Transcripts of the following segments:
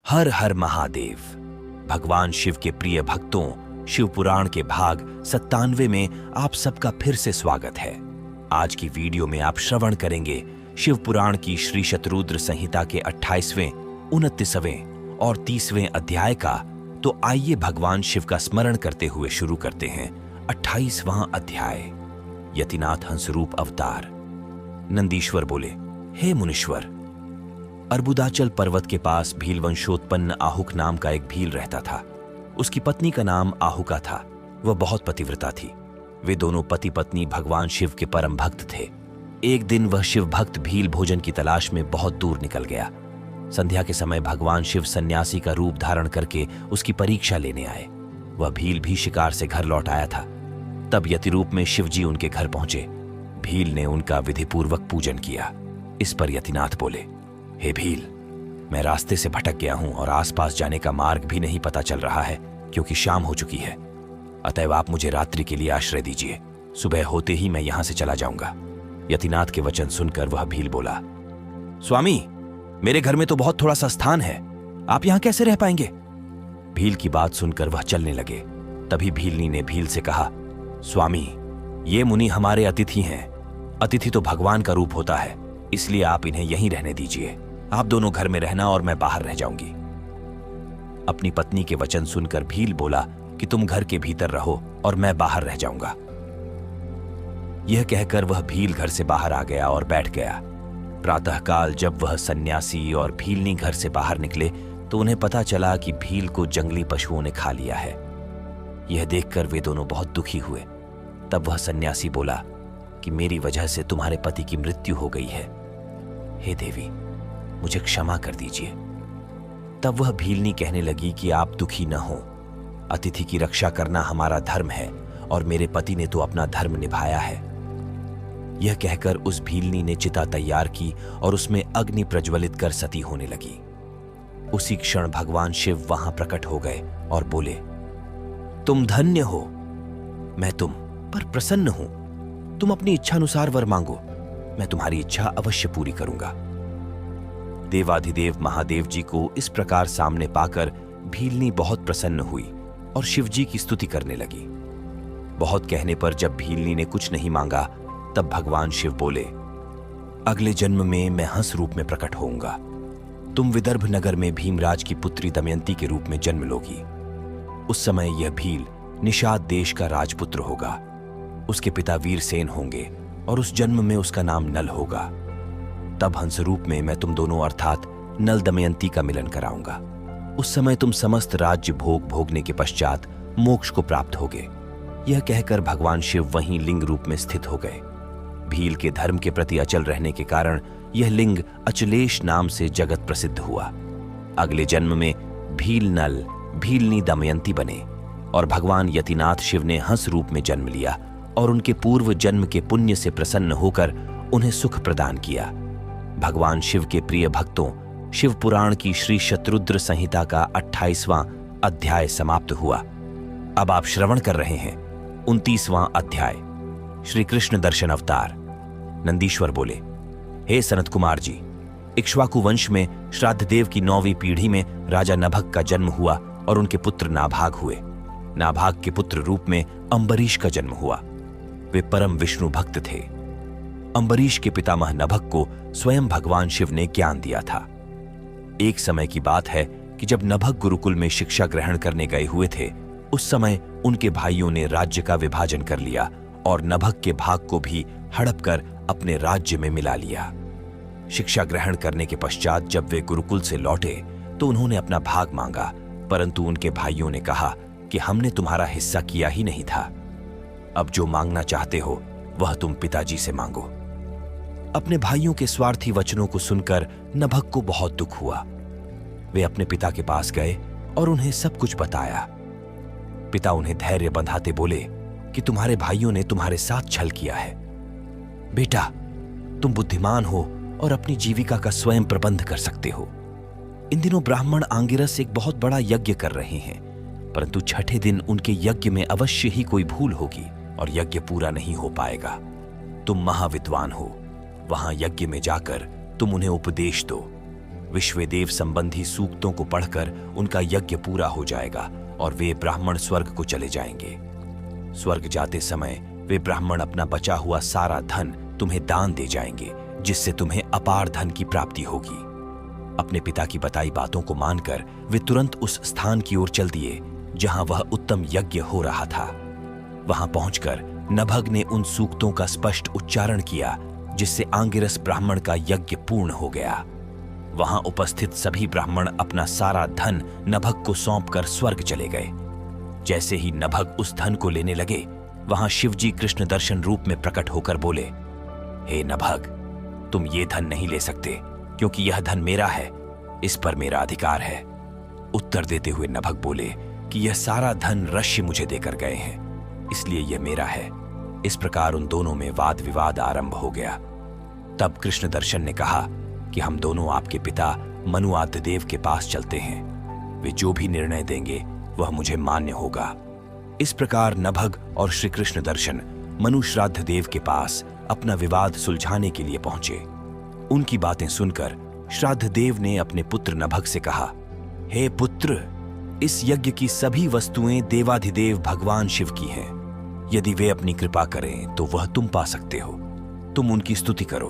हर हर महादेव। भगवान शिव के प्रिय भक्तों, शिव पुराण के भाग 97 में आप सबका फिर से स्वागत है। आज की वीडियो में आप श्रवण करेंगे शिव पुराण की श्री शतरुद्र संहिता के 28वें, 29वें और 30वें अध्याय का। तो आइए भगवान शिव का स्मरण करते हुए शुरू करते हैं 28वां अध्याय। यतिनाथ हंसरूप अवतार। नंदीश्वर बोले, हे मुनीश्वर, अर्बुदाचल पर्वत के पास भील वंशोत्पन्न आहुक नाम का एक भील रहता था। उसकी पत्नी का नाम आहुका था। वह बहुत पतिव्रता थी। वे दोनों पति पत्नी भगवान शिव के परम भक्त थे। एक दिन वह शिव भक्त भील भोजन की तलाश में बहुत दूर निकल गया। संध्या के समय भगवान शिव सन्यासी का रूप धारण करके उसकी परीक्षा लेने आए। वह भील भी शिकार से घर लौट आया था। तब यति रूप में शिव जी उनके घर पहुंचे। भील ने उनका विधिपूर्वक पूजन किया। इस पर यतिनाथ बोले, हे भील, मैं रास्ते से भटक गया हूं और आसपास जाने का मार्ग भी नहीं पता चल रहा है, क्योंकि शाम हो चुकी है। अतएव आप मुझे रात्रि के लिए आश्रय दीजिए। सुबह होते ही मैं यहां से चला जाऊंगा। यतिनाथ के वचन सुनकर वह भील बोला, स्वामी, मेरे घर में तो बहुत थोड़ा सा स्थान है, आप यहां कैसे रह पाएंगे? भील की बात सुनकर वह चलने लगे। तभी भीलनी ने भील से कहा, स्वामी, ये मुनि हमारे अतिथि हैं। अतिथि तो भगवान का रूप होता है, इसलिए आप इन्हें यहीं रहने दीजिए। आप दोनों घर में रहना और मैं बाहर रह जाऊंगी। अपनी पत्नी के वचन सुनकर भील बोला कि तुम घर के भीतर रहो और मैं बाहर रह जाऊंगा। यह कहकर वह भील घर से बाहर आ गया और बैठ गया। प्रातःकाल जब वह सन्यासी और भीलनी घर से बाहर निकले तो उन्हें पता चला कि भील को जंगली पशुओं ने खा लिया है। यह देखकर वे दोनों बहुत दुखी हुए। तब वह सन्यासी बोला कि मेरी वजह से तुम्हारे पति की मृत्यु हो गई है। हे देवी, मुझे क्षमा कर दीजिए। तब वह भीलनी कहने लगी कि आप दुखी न हो। अतिथि की रक्षा करना हमारा धर्म है और मेरे पति ने तो अपना धर्म निभाया है। यह कहकर उस भीलनी ने चिता तैयार की और उसमें अग्नि प्रज्वलित कर सती होने लगी। उसी क्षण भगवान शिव वहां प्रकट हो गए और बोले, तुम धन्य हो, मैं तुम पर प्रसन्न हूं। तुम अपनी इच्छानुसार वर मांगो, मैं तुम्हारी इच्छा अवश्य पूरी करूंगा। देवाधिदेव महादेव जी को इस प्रकार सामने पाकर भीलनी बहुत प्रसन्न हुई और शिव जी की स्तुति करने लगी। बहुत कहने पर जब भीलनी ने कुछ नहीं मांगा तब भगवान शिव बोले, अगले जन्म में मैं हंस रूप में प्रकट होऊंगा। तुम विदर्भ नगर में भीमराज की पुत्री दमयंती के रूप में जन्म लोगी। उस समय यह भील निषाद देश का राजपुत्र होगा। उसके पिता वीरसेन होंगे और उस जन्म में उसका नाम नल होगा। तब हंस रूप में मैं तुम दोनों अर्थात नल दमयंती का मिलन कराऊंगा। उस समय तुम समस्त राज्य भोग भोगने के पश्चात मोक्ष को प्राप्त होगे। यह कहकर भगवान शिव वहीं लिंग रूप में स्थित हो गए। भील के धर्म के प्रति अचल रहने के कारण यह लिंग अचलेश नाम से जगत प्रसिद्ध हुआ। अगले जन्म में भील नल भीलनी दमयंती बने और भगवान यतिनाथ शिव ने हंस रूप में जन्म लिया और उनके पूर्व जन्म के पुण्य से प्रसन्न होकर उन्हें सुख प्रदान किया। भगवान शिव के प्रिय भक्तों, शिव पुराण की श्री शतरुद्र संहिता का 28वां अध्याय समाप्त हुआ। अब आप श्रवण कर रहे हैं 29वां अध्याय, श्री कृष्ण दर्शन अवतार। नंदीश्वर बोले, हे सनत कुमार जी, इक्ष्वाकु वंश में श्राद्धदेव की 9वीं पीढ़ी में राजा नभग का जन्म हुआ और उनके पुत्र नाभाग हुए। नाभाग के पुत्र रूप में अम्बरीश का जन्म हुआ। वे परम विष्णु भक्त थे। अम्बरीश के पितामह नभग को स्वयं भगवान शिव ने ज्ञान दिया था। एक समय की बात है कि जब नभग गुरुकुल में शिक्षा ग्रहण करने गए हुए थे, उस समय उनके भाइयों ने राज्य का विभाजन कर लिया और नभग के भाग को भी हड़प कर अपने राज्य में मिला लिया। शिक्षा ग्रहण करने के पश्चात जब वे गुरुकुल से लौटे तो उन्होंने अपना भाग मांगा, परंतु उनके भाइयों ने कहा कि हमने तुम्हारा हिस्सा किया ही नहीं था। अब जो मांगना चाहते हो वह तुम पिताजी से मांगो। अपने भाइयों के स्वार्थी वचनों को सुनकर नभग को बहुत दुख हुआ। वे अपने पिता के पास गए और उन्हें सब कुछ बताया। पिता उन्हें धैर्य बंधाते बोले कि तुम्हारे भाइयों ने तुम्हारे साथ छल किया है। बेटा, तुम बुद्धिमान हो और अपनी जीविका का स्वयं प्रबंध कर सकते हो। इन दिनों ब्राह्मण आंगिरस एक बहुत बड़ा यज्ञ कर रहे हैं, परंतु छठे दिन उनके यज्ञ में अवश्य ही कोई भूल होगी और यज्ञ पूरा नहीं हो पाएगा। तुम महाविद्वान हो, वहां यज्ञ में जाकर तुम उन्हें उपदेश दो। विश्वदेव संबंधी सूक्तों को पढ़कर उनका यज्ञ पूरा हो जाएगा और वे ब्राह्मण स्वर्ग को चले जाएंगे। स्वर्ग जाते समय वे ब्राह्मण अपना बचा हुआ सारा धन तुम्हें दान दे जाएंगे, जिससे तुम्हें अपार धन की प्राप्ति होगी। अपने पिता की बताई बातों को मानकर वे तुरंत उस स्थान की ओर चल दिए जहां वह उत्तम यज्ञ हो रहा था। वहां पहुंचकर नभग ने उन सूक्तों का स्पष्ट उच्चारण किया, जिससे आंगिरस ब्राह्मण का यज्ञ पूर्ण हो गया। वहां उपस्थित सभी ब्राह्मण अपना सारा धन नभग को सौंपकर स्वर्ग चले गए। जैसे ही नभग उस धन को लेने लगे, वहां शिवजी कृष्ण दर्शन रूप में प्रकट होकर बोले, हे नभग, तुम ये धन नहीं ले सकते, क्योंकि यह धन मेरा है, इस पर मेरा अधिकार है। उत्तर देते हुए नभग बोले कि यह सारा धन ऋषि मुझे देकर गए हैं, इसलिए यह मेरा है। इस प्रकार उन दोनों में वाद विवाद आरंभ हो गया। तब कृष्ण दर्शन ने कहा कि हम दोनों आपके पिता मनुआद्य देव के पास चलते हैं, वे जो भी निर्णय देंगे वह मुझे मान्य होगा। इस प्रकार नभग और श्री कृष्ण दर्शन मनु श्राद्ध देव के पास अपना विवाद सुलझाने के लिए पहुंचे। उनकी बातें सुनकर श्राद्ध देव ने अपने पुत्र नभग से कहा, हे पुत्र, इस यज्ञ की सभी वस्तुएं देवाधिदेव भगवान शिव की हैं। यदि वे अपनी कृपा करें तो वह तुम पा सकते हो। तुम उनकी स्तुति करो,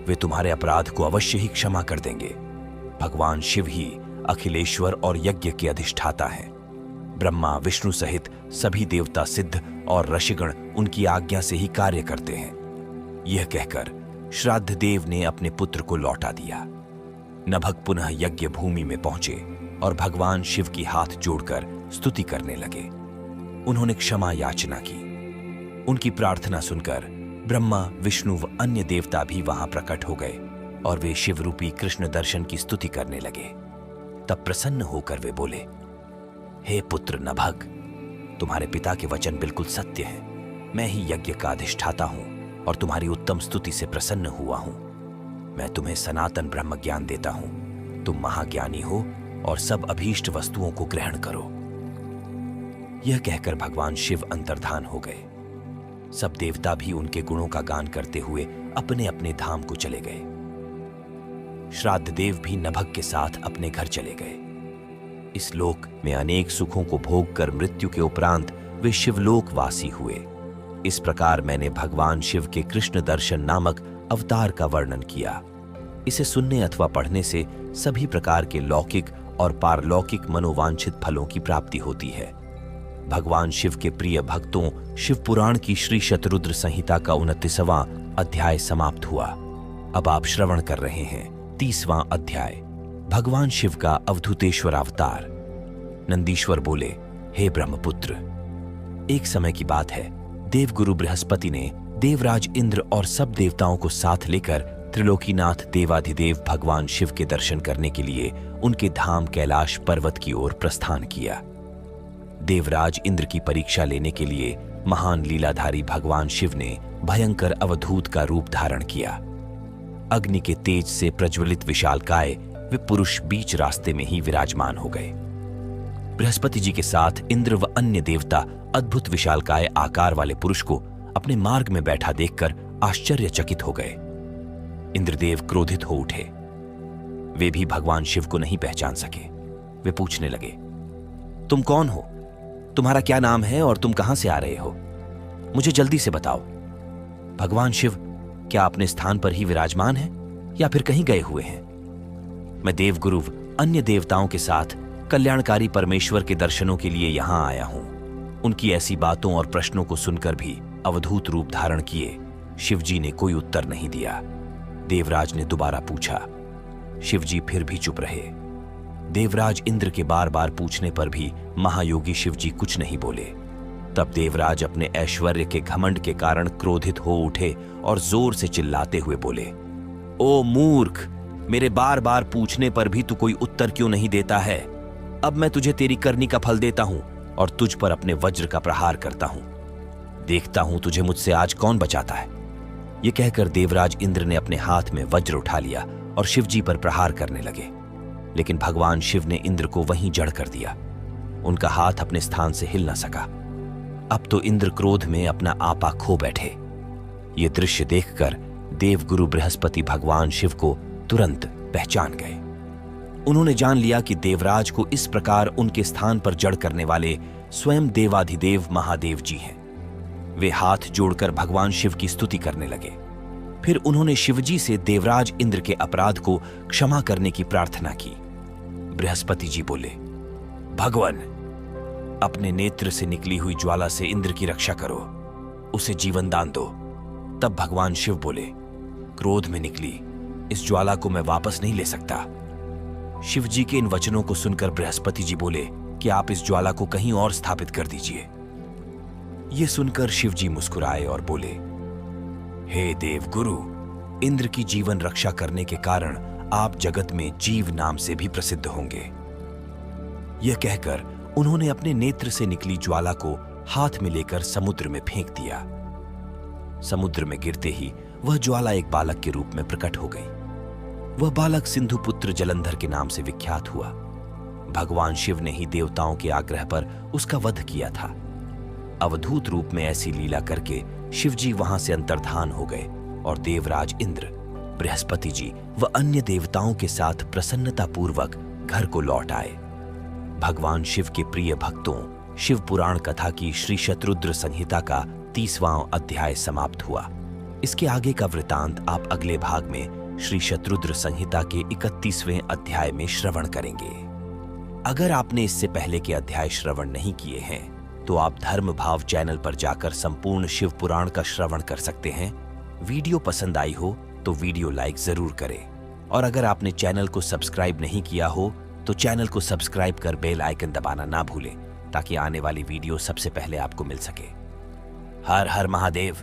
वे तुम्हारे अपराध को अवश्य ही क्षमा कर देंगे। भगवान शिव ही अखिलेश्वर और यज्ञ के अधिष्ठाता हैं। ब्रह्मा विष्णु सहित सभी देवता सिद्ध और ऋषिगण उनकी आज्ञा से ही कार्य करते हैं। यह कहकर श्राद्ध देव ने अपने पुत्र को लौटा दिया। नभग पुनः यज्ञ भूमि में पहुंचे और भगवान शिव की हाथ जोड़कर स्तुति करने लगे। उन्होंने क्षमा याचना की। उनकी प्रार्थना सुनकर ब्रह्मा विष्णु व अन्य देवता भी वहां प्रकट हो गए और वे शिव रूपी कृष्ण दर्शन की स्तुति करने लगे। तब प्रसन्न होकर वे बोले, हे पुत्र नभग, तुम्हारे पिता के वचन बिल्कुल सत्य हैं। मैं ही यज्ञ का अधिष्ठाता हूं और तुम्हारी उत्तम स्तुति से प्रसन्न हुआ हूं। मैं तुम्हें सनातन ब्रह्म ज्ञान देता हूं। तुम महाज्ञानी हो और सब अभीष्ट वस्तुओं को ग्रहण करो। यह कहकर भगवान शिव अंतर्धान हो गए। सब देवता भी उनके गुणों का गान करते हुए अपने अपने धाम को चले गए। श्राद्ध देव भी नभग के साथ अपने घर चले गए। इस लोक में अनेक सुखों को भोग कर मृत्यु के उपरांत वे शिवलोकवासी हुए। इस प्रकार मैंने भगवान शिव के कृष्ण दर्शन नामक अवतार का वर्णन किया। इसे सुनने अथवा पढ़ने से सभी प्रकार के लौकिक और पारलौकिक मनोवांछित फलों की प्राप्ति होती है। भगवान शिव के प्रिय भक्तों, शिव पुराण की श्री शतरुद्र संहिता का 29वां अध्याय समाप्त हुआ। अब आप श्रवण कर रहे हैं 30वां अध्याय, भगवान शिव का अवधूतेश्वर अवतार। नंदीश्वर बोले, हे ब्रह्मपुत्र, एक समय की बात है, देवगुरु बृहस्पति ने देवराज इंद्र और सब देवताओं को साथ लेकर त्रिलोकीनाथ देवाधिदेव भगवान शिव के दर्शन करने के लिए उनके धाम कैलाश पर्वत की ओर प्रस्थान किया। देवराज इंद्र की परीक्षा लेने के लिए महान लीलाधारी भगवान शिव ने भयंकर अवधूत का रूप धारण किया। अग्नि के तेज से प्रज्वलित विशालकाय वे पुरुष बीच रास्ते में ही विराजमान हो गए। बृहस्पति जी के साथ इंद्र व अन्य देवता अद्भुत विशालकाय आकार वाले पुरुष को अपने मार्ग में बैठा देखकर आश्चर्यचकित हो गए। इंद्रदेव क्रोधित हो उठे। वे भी भगवान शिव को नहीं पहचान सके। वे पूछने लगे, तुम कौन हो? तुम्हारा क्या नाम है और तुम कहां से आ रहे हो? मुझे जल्दी से बताओ। भगवान शिव क्या अपने स्थान पर ही विराजमान हैं या फिर कहीं गए हुए हैं? मैं देवगुरु अन्य देवताओं के साथ कल्याणकारी परमेश्वर के दर्शनों के लिए यहां आया हूं। उनकी ऐसी बातों और प्रश्नों को सुनकर भी अवधूत रूप धारण किए शिवजी ने कोई उत्तर नहीं दिया। देवराज ने दोबारा पूछा। शिवजी फिर भी चुप रहे। देवराज इंद्र के बार बार पूछने पर भी महायोगी शिवजी कुछ नहीं बोले। तब देवराज अपने ऐश्वर्य के घमंड के कारण क्रोधित हो उठे और जोर से चिल्लाते हुए बोले, ओ मूर्ख, मेरे बार बार पूछने पर भी तू कोई उत्तर क्यों नहीं देता है? अब मैं तुझे तेरी करनी का फल देता हूं और तुझ पर अपने वज्र का प्रहार करता हूं। देखता हूं तुझे मुझसे आज कौन बचाता है। यह कहकर देवराज इंद्र ने अपने हाथ में वज्र उठा लिया और शिवजी पर प्रहार करने लगे। लेकिन भगवान शिव ने इंद्र को वहीं जड़ कर दिया। उनका हाथ अपने स्थान से हिल न सका। अब तो इंद्र क्रोध में अपना आपा खो बैठे। ये दृश्य देखकर देवगुरु बृहस्पति भगवान शिव को तुरंत पहचान गए। उन्होंने जान लिया कि देवराज को इस प्रकार उनके स्थान पर जड़ करने वाले स्वयं देवाधिदेव महादेव जी हैं। वे हाथ जोड़कर भगवान शिव की स्तुति करने लगे। फिर उन्होंने शिवजी से देवराज इंद्र के अपराध को क्षमा करने की प्रार्थना की। बृहस्पति जी बोले, भगवान, अपने नेत्र से निकली हुई ज्वाला से इंद्र की रक्षा करो, उसे जीवन दान दो। तब भगवान शिव बोले, क्रोध में निकली इस ज्वाला को मैं वापस नहीं ले सकता। शिव जी के इन वचनों को सुनकर बृहस्पति जी बोले कि आप इस ज्वाला को कहीं और स्थापित कर दीजिए। यह सुनकर शिव जी मुस्कुराए और बोले, हे देव गुरु, इंद्र की जीवन रक्षा करने के कारण आप जगत में जीव नाम से भी प्रसिद्ध होंगे। यह कहकर उन्होंने अपने नेत्र से निकली ज्वाला को हाथ में लेकर समुद्र में फेंक दिया। समुद्र में गिरते ही वह ज्वाला एक बालक के रूप में प्रकट हो गई। वह बालक सिंधुपुत्र जलंधर के नाम से विख्यात हुआ। भगवान शिव ने ही देवताओं के आग्रह पर उसका वध किया था। अवधूत रूप में ऐसी लीला करके शिवजी वहां से अंतर्धान हो गए और देवराज इंद्र, बृहस्पति जी व अन्य देवताओं के साथ प्रसन्नता पूर्वक घर को लौट आए। भगवान शिव के प्रिय भक्तों, शिव पुराण कथा की श्री शतरुद्र संहिता का 30वां अध्याय समाप्त हुआ। इसके आगे का वृतांत आप अगले भाग में श्री शतरुद्र संहिता के 31वें अध्याय में श्रवण करेंगे। अगर आपने इससे पहले के अध्याय श्रवण नहीं किए हैं तो आप धर्म भाव चैनल पर जाकर संपूर्ण शिव पुराण का श्रवण कर सकते हैं। वीडियो पसंद आई हो तो वीडियो लाइक जरूर करें, और अगर आपने चैनल को सब्सक्राइब नहीं किया हो तो चैनल को सब्सक्राइब कर बेल आइकन दबाना ना भूलें, ताकि आने वाली वीडियो सबसे पहले आपको मिल सके। हर हर महादेव।